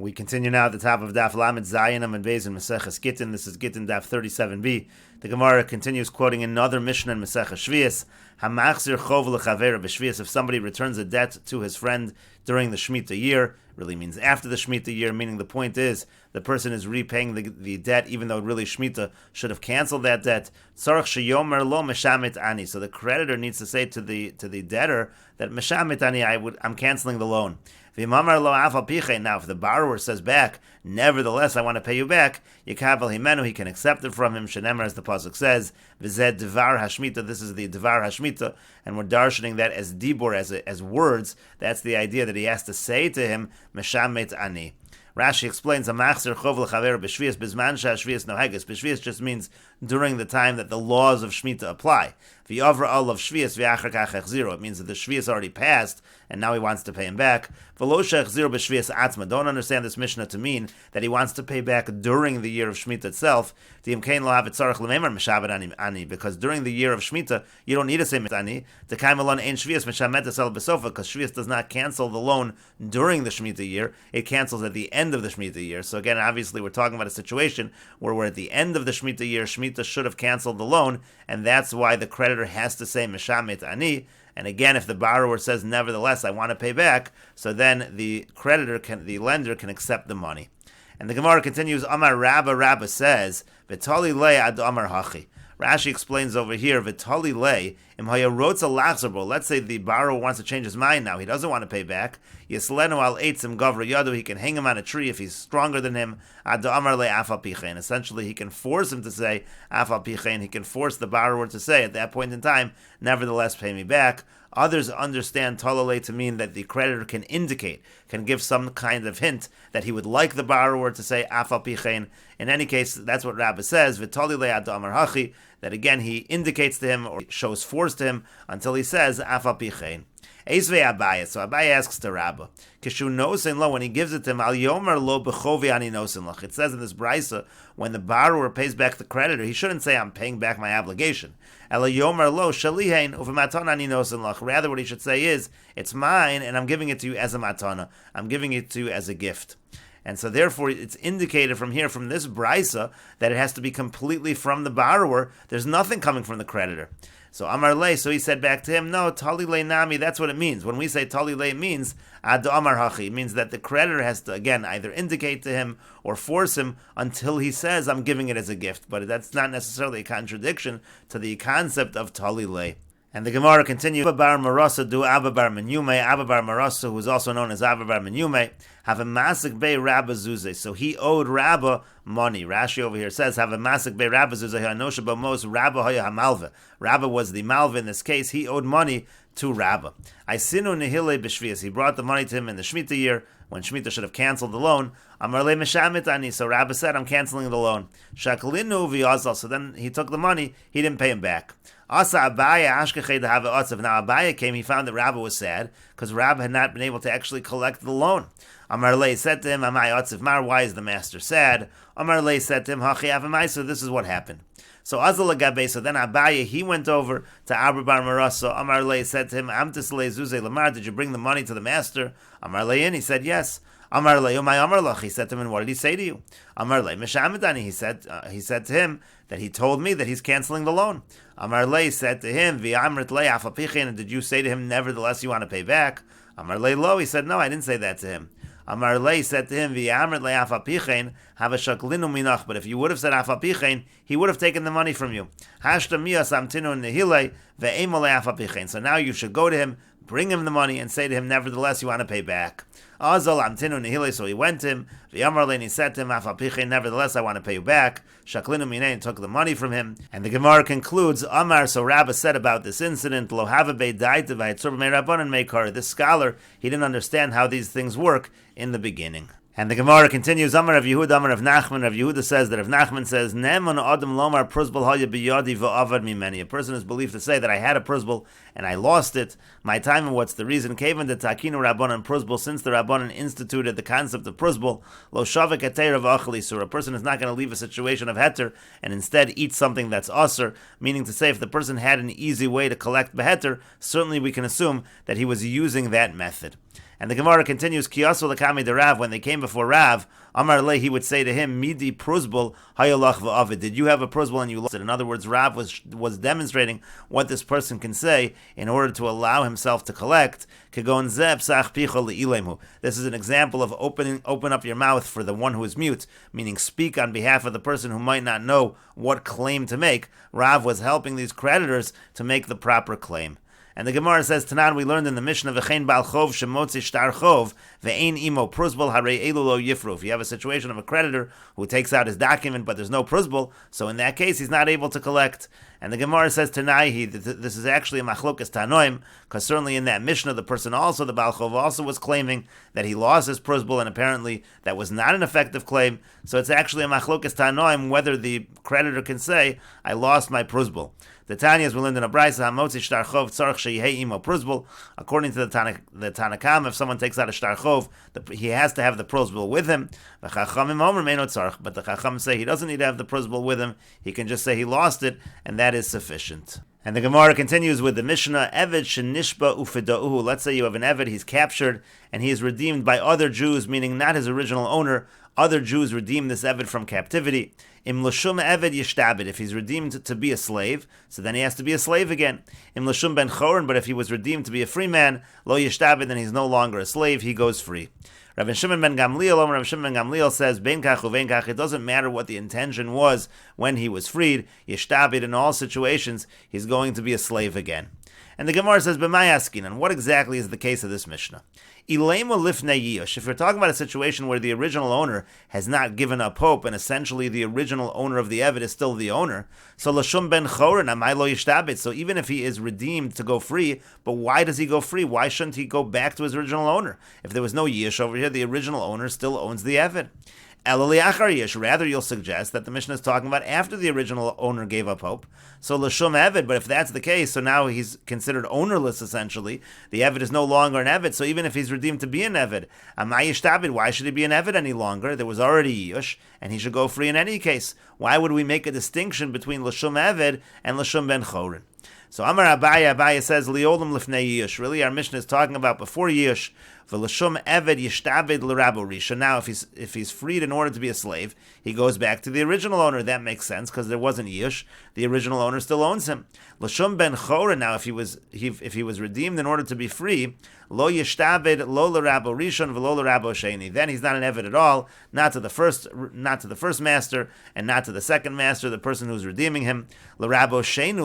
We continue now at the top of Daf Lamed Zayin Amud Beis in Meseches Gitin. This is Gittin Daf 37b. The Gemara continues quoting another Mishnah in Meseches Shvius. Hamachzir chov lechaver b'shvius. If somebody returns a debt to his friend during the Shemitah year, really means after the Shemitah year, meaning the point is the person is repaying the debt, even though really Shemitah should have canceled that debt. Tzarich sheyomer lo meshamit ani. So the creditor needs to say to the debtor that meshamit ani, I'm canceling the loan. Now, if the borrower says back, nevertheless, I want to pay you back, Yikavel himenu, he can accept it from him. Shenemer, as the pasuk says, V'zed Devar Hashmita. This is the Devar Hashmita, and we're darshaning that as dibur, as words. That's the idea that he has to say to him, Meshamet ani. Rashi explains, "Amachzir chov lechaver b'shvius bizman shashvius noheges." B'shvius just means during the time that the laws of Shemitah apply. V'yavra all of shvius v'achar kach echziro. It means that the shvius already passed, and now he wants to pay him back. V'lo shechziro b'shvius atzma. Don't understand this Mishnah to mean that he wants to pay back during the year of Shemitah itself. Because during the year of Shemitah, you don't need to say mitani. The kaimalon ein shvius mishamet esel besofa, because shvius does not cancel the loan during the Shemitah year. It cancels at the end of the Shemitah year. So again, obviously, we're talking about a situation where we're at the end of the Shemitah year. Shemitah should have canceled the loan, and that's why the creditor has to say mishamet ani. And again, if the borrower says, nevertheless, I want to pay back, so then the lender can accept the money. And the Gemara continues, Amar Rabba says, V'tali lei ad Amar hachi. Rashi explains over here, V'tali lei, im hayarotza lachzerbo. Let's say the borrower wants to change his mind now. He doesn't want to pay back. Yislenu al eitzim gavra yadu. He can hang him on a tree if he's stronger than him. Ad Amar le afal pichein. Essentially, he can force him to say afal pichein. He can force the borrower to say at that point in time, nevertheless, pay me back. Others understand talalei to mean that the creditor can indicate, can give some kind of hint that he would like the borrower to say afal pichein. In any case, that's what Rabbi says, v'talilei ad amar hachi, that again he indicates to him or shows force to him until he says afal pichein. Eisvei Abaye. So Abaye asks the Rabba, Kishu nosin lo, when he gives it to him, al yomer lo b'chovi ani nosin lo. It says in this brisa, when the borrower pays back the creditor, he shouldn't say, I'm paying back my obligation. El yomer lo shalihein uv'matan ani nosin lo. Rather, what he should say is, it's mine, and I'm giving it to you as a matana. I'm giving it to you as a gift. And so therefore, it's indicated from here, from this brisa, that it has to be completely from the borrower. There's nothing coming from the creditor. So Amar Lei, so he said back to him, no, Tali Lei Nami, that's what it means. When we say Tali Lei, it means Ad Amar Hachi. It means that the creditor has to, again, either indicate to him or force him until he says, I'm giving it as a gift. But that's not necessarily a contradiction to the concept of Tali Lei. And the Gemara continues, Abba bar Marasa do Abba bar Menyume. Abba bar Marasa, who is also known as Abba bar Menyume, have a masik bei Rabba Zuzeh. So he owed Rabba money. Rashi over here says, have a masik bei Rabba Zuzeh. Hanosha b'mos Rabba hoya hamalva. Rabba was the malva in this case. He owed money to Rabba. I sinu nehile b'shvias. He brought the money to him in the Shemitah year, when Shemitah should have canceled the loan. Amar le meshamit ani. So Rabba said, I'm canceling the loan. Shaklinu v'yazal. So then he took the money. He didn't pay him back. Asa Abaye ashkechei to have otzav. Now Abaye came. He found that Rabba was sad because Rabba had not been able to actually collect the loan. Amar le said to him, Amai otzav mar. Why is the master sad? Amar le said to him, Hachi avamai. So this is what happened. So Azal Agabe, so then Abaye, he went over to Abba bar Marasa. Amar le said to him, Amtis le zuzei lamar. Did you bring the money to the master? Amar le in. He said yes. Amar le umay amar lach. He said to him, and what did he say to you? Amar le mishamidani. He said to him that he told me that he's canceling the loan. Amar le said to him, v'amrit le afapichin. And did you say to him, nevertheless, you want to pay back? Amar le lo. He said, no, I didn't say that to him. Amar le said to him, v'amrit le afapichin, have a shaklinu minach. But if you would have said afapichin, he would have taken the money from you. Hashta miyas amtinu nehile ve'ema le afapichin. So now you should go to him, bring him the money, and say to him, nevertheless, you want to pay back. Azal amtinu nehile. So he went to him. V'amar le, and he said to him, afapichin, nevertheless, I want to pay you back. Shaklinu minei, and took the money from him. And the Gemara concludes, Amar, so Rabba said about this incident, Lo have be daita v'yitzur b'mei rabbanan meikar. This scholar, he didn't understand how these things work in the beginning. And the Gemara continues, Amar of Yehuda, Amar of Nachman. Rav Yehuda says that if Nachman says, Neman adam lomar pruzbal haya biyadi v'avad mimeni. A person is believed to say that I had a pruzbal and I lost it. My time, and what's the reason? Kavan de takinu rabbanan pruzbal. Since the rabbanan instituted the concept of pruzbal, lo shavik heter v'achli sur. A person is not going to leave a situation of heter and instead eat something that's usr. Meaning to say, if the person had an easy way to collect beheter, certainly we can assume that he was using that method. And the Gemara continues, Kiyasu Lakami de Rav, when they came before Rav, Amar Le, he would say to him, Midi pruzbul hayalach va'avid. Did you have a pruzbul and you lost it? In other words, Rav was demonstrating what this person can say in order to allow himself to collect. This is an example of open up your mouth for the one who is mute, meaning speak on behalf of the person who might not know what claim to make. Rav was helping these creditors to make the proper claim. And the Gemara says, Tanan, we learned in the Mishnah, V'chein bal chov shemotzi shtar chov, ve'ein imo pruzbul harei elu lo yifru. If you have a situation of a creditor who takes out his document, but there's no pruzbul, so in that case, he's not able to collect. And the Gemara says, Tanai, this is actually a machlokas tanoim, because certainly in that Mishnah, the person also, the bal chov, also was claiming that he lost his pruzbul, and apparently that was not an effective claim. So it's actually a machlokas tanoim whether the creditor can say, I lost my pruzbul. The Tanya, as we learned in a brayso, hamotzi shtar chov tzarich sheyehei imo pruzbul. According to the Tanakam, if someone takes out a shtar chov, he has to have the pruzbul with him. But the Chacham say he doesn't need to have the pruzbul with him. He can just say he lost it, and that is sufficient. And the Gemara continues with the Mishnah, Eved shenishba ufida'uhu. Let's say you have an Eved, he's captured, and he is redeemed by other Jews, meaning not his original owner. Other Jews redeem this Eved from captivity. Im l'shum Eved yishtabed. If he's redeemed to be a slave, so then he has to be a slave again. Im l'shum ben chorin. But if he was redeemed to be a free man, lo yishtabed, then he's no longer a slave, he goes free. Rav Shimon ben Gamliel says, Ben kach uvein kach, it doesn't matter what the intention was when he was freed. Yishtabed, in all situations, he's going to be a slave again. And the Gemara says, B'may askin, and what exactly is the case of this Mishnah? Ilema lifnei yish. If you're talking about a situation where the original owner has not given up hope, and essentially the original owner of the Eved is still the owner, so l'shum ben chorin amay lo yishtabit. So even if he is redeemed to go free, but why does he go free? Why shouldn't he go back to his original owner? If there was no yish over here, the original owner still owns the Eved. Rather, you'll suggest that the Mishnah is talking about after the original owner gave up hope. So l'shum Eved, but if that's the case, so now he's considered ownerless essentially. The Eved is no longer an Eved, so even if he's redeemed to be an Eved, why should he be an Eved any longer? There was already Yush, and he should go free in any case. Why would we make a distinction between l'shum Eved and l'shum ben chorin? So Amar Abaya says, Liolam lifnei Yush. Really, our Mishnah is talking about before Yush. V'lashum Eved yishtabed l'rabo risha. Now, if he's freed in order to be a slave, he goes back to the original owner. That makes sense because there wasn't Yush. The original owner still owns him. L'shum ben chorin. Now, if he was redeemed in order to be free, lo yishtabed lo l'rabo rishon v'lo l'rabo sheni. Then he's not an Eved at all. Not to the first master, and not to the second master, the person who's redeeming him. L'rabo sheni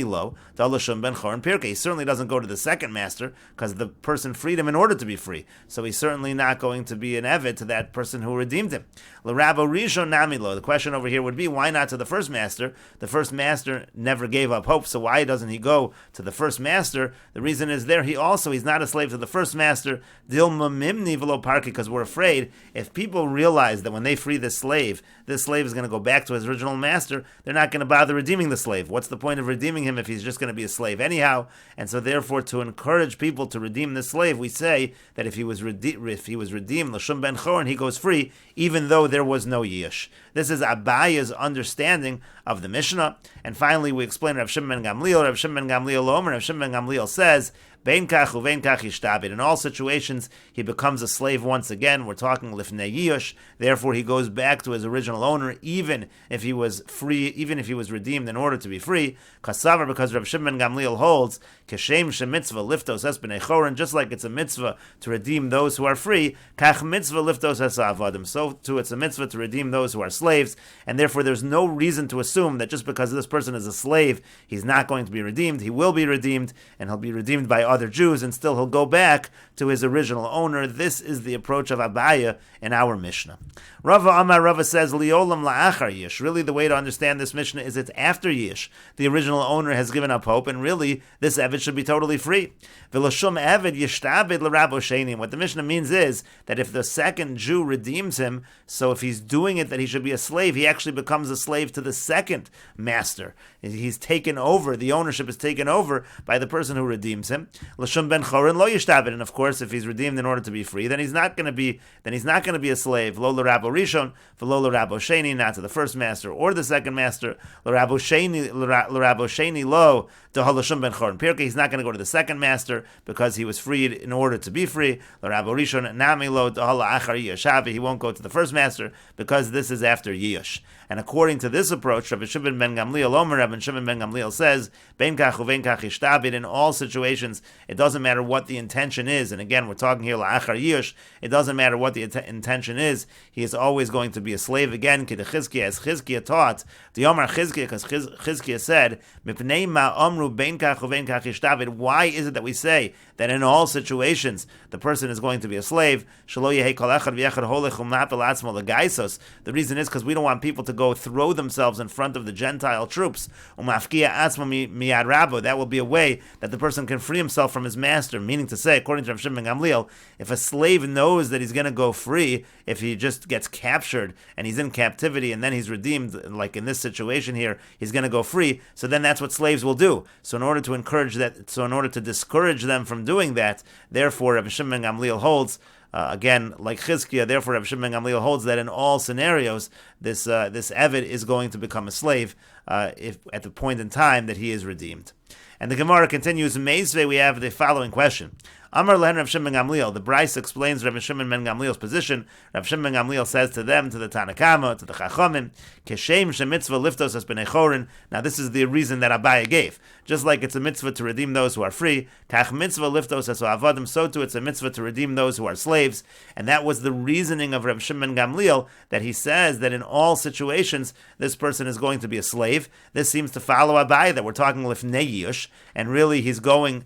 lo l'shum ben chorin pirke. He certainly doesn't go to the second master because the person freed him in order to be free. So he's certainly not going to be an Eved to that person who redeemed him. L'rabo rishon namilo. The question over here would be, why not to the first master? The first master never gave up hope, so why doesn't he go to the first master? The reason is there, he's not a slave to the first master, dilma velo parki, because we're afraid if people realize that when they free this slave is going to go back to his original master, they're not going to bother redeeming the slave. What's the point of redeeming him if he's just going to be a slave anyhow? And so therefore, to encourage people to redeem this slave, we say that if he was redeemed, l'shum ben chorin, he goes free, even though there was no yish. This is Abaya's understanding of the Mishnah. And finally, we explain Rav Shimon ben Gamliel. Rav Shimon ben Gamliel says, Bein kach uvein kach yishtabed. In all situations, he becomes a slave once again. We're talking lifnei yush. Therefore, he goes back to his original owner, even if he was free, even if he was redeemed in order to be free. Kasavar, because Rav Shimon Gamliel holds keshem shemitzvah liftos es b'nei chorin, just like it's a mitzvah to redeem those who are free. Kach mitzvah liftos es avadim. So too, it's a mitzvah to redeem those who are slaves, and therefore, there's no reason to assume that just because this person is a slave, he's not going to be redeemed. He will be redeemed, and he'll be redeemed by other Jews, and still he'll go back to his original owner. This is the approach of Abaya in our Mishnah. Rava says, Liolam la'achar yish. Really, the way to understand this Mishnah is it's after yish. The original owner has given up hope, and really, this Eved should be totally free. V'lashum Eved yishtabed l'rabo sheni. What the Mishnah means is that if the second Jew redeems him, so if he's doing it that he should be a slave, he actually becomes a slave to the second master. He's taken over, the ownership is taken over by the person who redeems him. L'shum ben chorin lo yishtabed. And of course, if he's redeemed in order to be free, then he's not going to be a slave. Lo l'rabo rishon, v'lo l'rabo sheni, not to the first master or the second master. L'rabo sheni lo to l'shum ben chorin pirke. He's not going to go to the second master because he was freed in order to be free. L'rabo rishon nami lo to l'achar yishavi. He won't go to the first master because this is after Yush. And according to this approach, Rabbi Shimon ben Gamliel Omer, Rabbi Shimon ben Gamliel says, "Ben kach uven kach ishtabid." In all situations, it doesn't matter what the intention is. And again, we're talking here la'achar Yush. It doesn't matter what the intention is. He is always going to be a slave again. Kid Chizkiah, as Chizkiah taught, the Omer Chizkiah, because Chizkiah said, "Mipnei ma omru ben kach uven kach ishtabid." Why is it that we say that in all situations the person is going to be a slave? Shelo yehei kol echad v'echad holech umnapel atzmo legaisos. The reason is because we don't want people to go throw themselves in front of the Gentile troops. Umafkia atzmo miyad rabo. That will be a way that the person can free himself from his master. Meaning to say, according to Rav Shimon ben Gamliel, if a slave knows that he's going to go free, if he just gets captured and he's in captivity and then he's redeemed, like in this situation here, he's going to go free. So then that's what slaves will do. So in order to discourage them from doing that, therefore Rav Shimon ben Gamliel holds, again, like Chizkiah, therefore Rav Shimon ben Gamliel holds that in all scenarios, this Eved is going to become a slave if at the point in time that he is redeemed. And the Gemara continues, Meisvei, we have the following question. Amar lehen Rav Shimon ben Gamliel. The Bryce explains Rav Shimon ben Gamliel's position. Rav Shimon ben Gamliel says to them, to the Tanakama, to the Chachamim, Keshem shemitzvah liftos as b'nei chorin. Now this is the reason that Abaye gave. Just like it's a mitzvah to redeem those who are free, Kach mitzvah liftos as avadim, so too it's a mitzvah to redeem those who are slaves. And that was the reasoning of Rav Shimon ben Gamliel, that he says that in all situations this person is going to be a slave. This seems to follow Abaye, that we're talking lifnei yush, and really he's going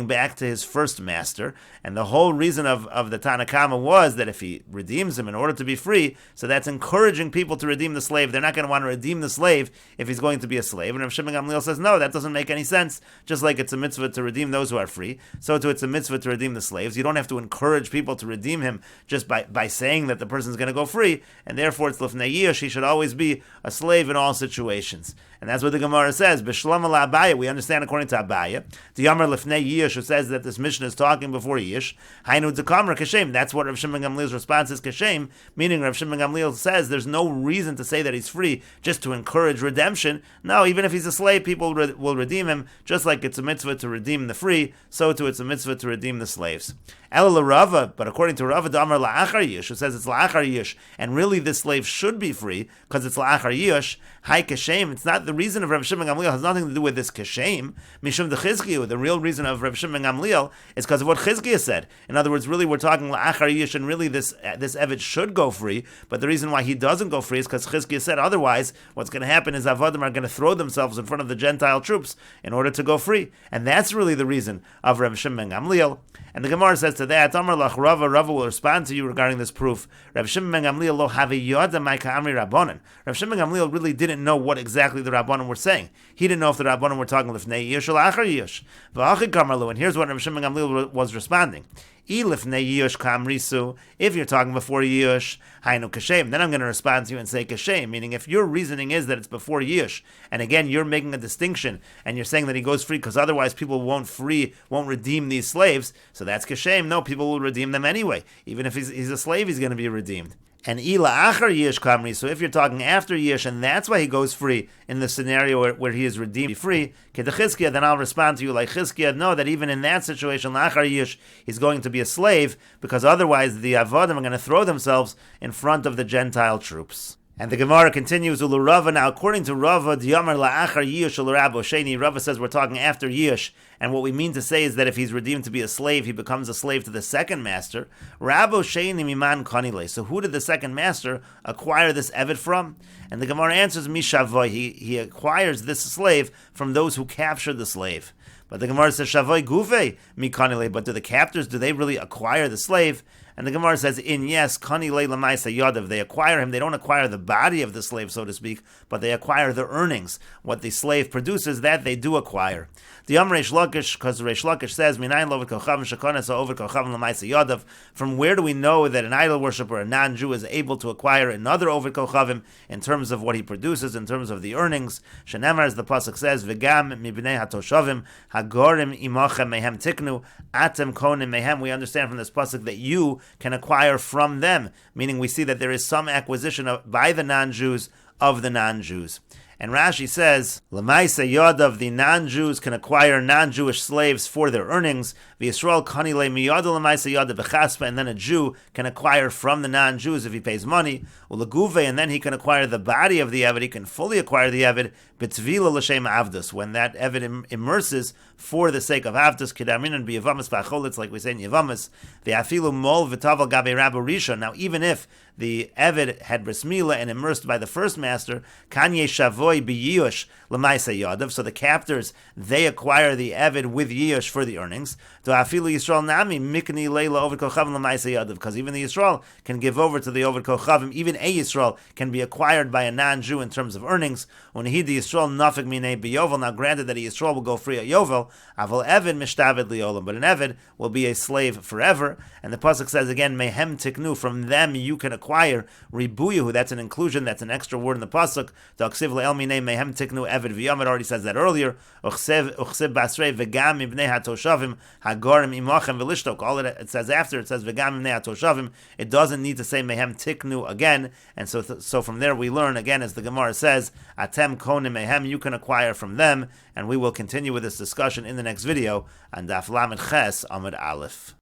back to his first master. And the whole reason of the Tanakama was that if he redeems him in order to be free, so that's encouraging people to redeem the slave. They're not going to want to redeem the slave if he's going to be a slave. And Rav Shimon Gamliel says, no, that doesn't make any sense. Just like it's a mitzvah to redeem those who are free, so too it's a mitzvah to redeem the slaves. You don't have to encourage people to redeem him just by saying that the person's going to go free, and therefore it's lifnei yush, he should always be a slave in all situations. And that's what the Gemara says. B'shlam ala Abaye, we understand according to Abaye, the Yamar lifnei yush, who says that this mission is talking before Yish, Hainu Dekamra Kashem. That's what Rav Shimon Gamliel's response is, Kashem, meaning Rav Shimon Gamliel says there's no reason to say that he's free just to encourage redemption. No, even if he's a slave, people will redeem him, just like it's a mitzvah to redeem the free, so too it's a mitzvah to redeem the slaves. Ela Rava, but according to Rava, Damar la'achar yish, who says it's la'achar yish, and really this slave should be free because it's la'achar yish. Hai kashem. It's not the reason of Rav Shimon Gamliel has nothing to do with this kashem. Mishum de Chizkiah. The real reason of Rav Shimon Gamliel is because of what Chizkiah said. In other words, really we're talking la'achar yish, and really this Eved should go free. But the reason why he doesn't go free is because Chizkiah said otherwise. What's going to happen is Avadim are going to throw themselves in front of the Gentile troops in order to go free, and that's really the reason of Rav Shimon Gamliel. And the Gemara says to that, Amar lach Rava, Rava will respond to you regarding this proof. Rav Shimon ben Gamliel lo have yoda mai ka'amri Rabbanan. Rav Shimon ben Gamliel really didn't know what exactly the Rabbanan were saying. He didn't know if the Rabbanan were talking lifnei yush or la'achar yush. V'achik kamarlu, and here's what Rav Shimon ben Gamliel was responding. If you're talking before Yush, Hainu Kashem, then I'm going to respond to you and say Kashem, meaning if your reasoning is that it's before Yush, and again you're making a distinction and you're saying that he goes free because otherwise people won't redeem these slaves, so that's Kashem. No, people will redeem them anyway. Even if he's a slave, he's going to be redeemed. And ila achar yish kamri. So if you're talking after yish, and that's why he goes free in the scenario where he is redeemed free, kedechizkiah, then I'll respond to you like Chizkiah. No, that even in that situation, lachar yish, he's going to be a slave because otherwise the avodim are going to throw themselves in front of the Gentile troops. And the Gemara continues, Ulu Rava. Now, according to Rava, Diyamar la'achar yish l'rabo sheni. Rava says we're talking after yish, and what we mean to say is that if he's redeemed to be a slave, he becomes a slave to the second master. Rabo sheni miman kanile. So who did the second master acquire this eved from? And the Gemara answers, Mishavoy. He acquires this slave from those who captured the slave. But the Gemara says, Shavoy guve mikanile. But do the captors, do they really acquire the slave? And the Gemara says, in yes, kani le lamaisa yadav, they acquire him, they don't acquire the body of the slave, so to speak, but they acquire the earnings. What the slave produces, that they do acquire. The Reish Lakish, because Reish Lakish says, Minayin lo v'kochavim shekones over kochavim lamaisa yadav. From where do we know that an idol worshiper, a non-Jew, is able to acquire another over kochavim in terms of what he produces, in terms of the earnings? Shenemar, as the pasuk says, v'gam mibnei hatoshavim hagorim imachem mehem tiknu atem konim mehem. We understand from this pasuk that you can acquire from them, meaning we see that there is some acquisition by the non-Jews of the non-Jews. And Rashi says, Lamaisa Yadav, the non-Jews can acquire non-Jewish slaves for their earnings. V'Yisrael kani le miyada Lamaisa Yadav b'chaspa, and then a Jew can acquire from the non-Jews if he pays money. Uleguve, and then he can acquire the body of the Eved, he can fully acquire the Eved, b'tvila l'shem avdus, when that Eved immerses for the sake of avdus, kedaminan b'yavamas b'acholitz, like we say in Yavamas, v'afilu mol v'taval gabe rabu rishon. Now even if the Eved had bris milah and immersed by the first master, kanye shavoy b'yiyush l'maisa yadav, so the captors, they acquire the Eved with yiyush for the earnings. To afilu Yisrael nami mikni leila over kochavim l'maisa yadav, because even the Yisrael can give over to the over kochavim, even a Yisrael can be acquired by a non-Jew in terms of earnings. When he the Yisrael nafik minei b'yovel, now granted that a Yisrael will go free at Yovel, aval Eved mishtavid liolam, but an Eved will be a slave forever. And the pasuk says again, mehem tiknu, from them you can acquire ribuyu, that's an inclusion, that's an extra word in the pasuk. D'aksiv le'el minei mehem tiknu Eved v'yom, it already says that earlier. Uchsev basrei v'gam ibnei hatoshavim hagorim imachem v'lishtok. All it says after, it says v'gam ibnei hatoshavim. It doesn't need to say mehem tiknu again. And so from there we learn, again, as the Gemara says, atem konim mehem, you can acquire from them. And we will continue with this discussion in the next video on Daf Lamed Ches Amud Aleph.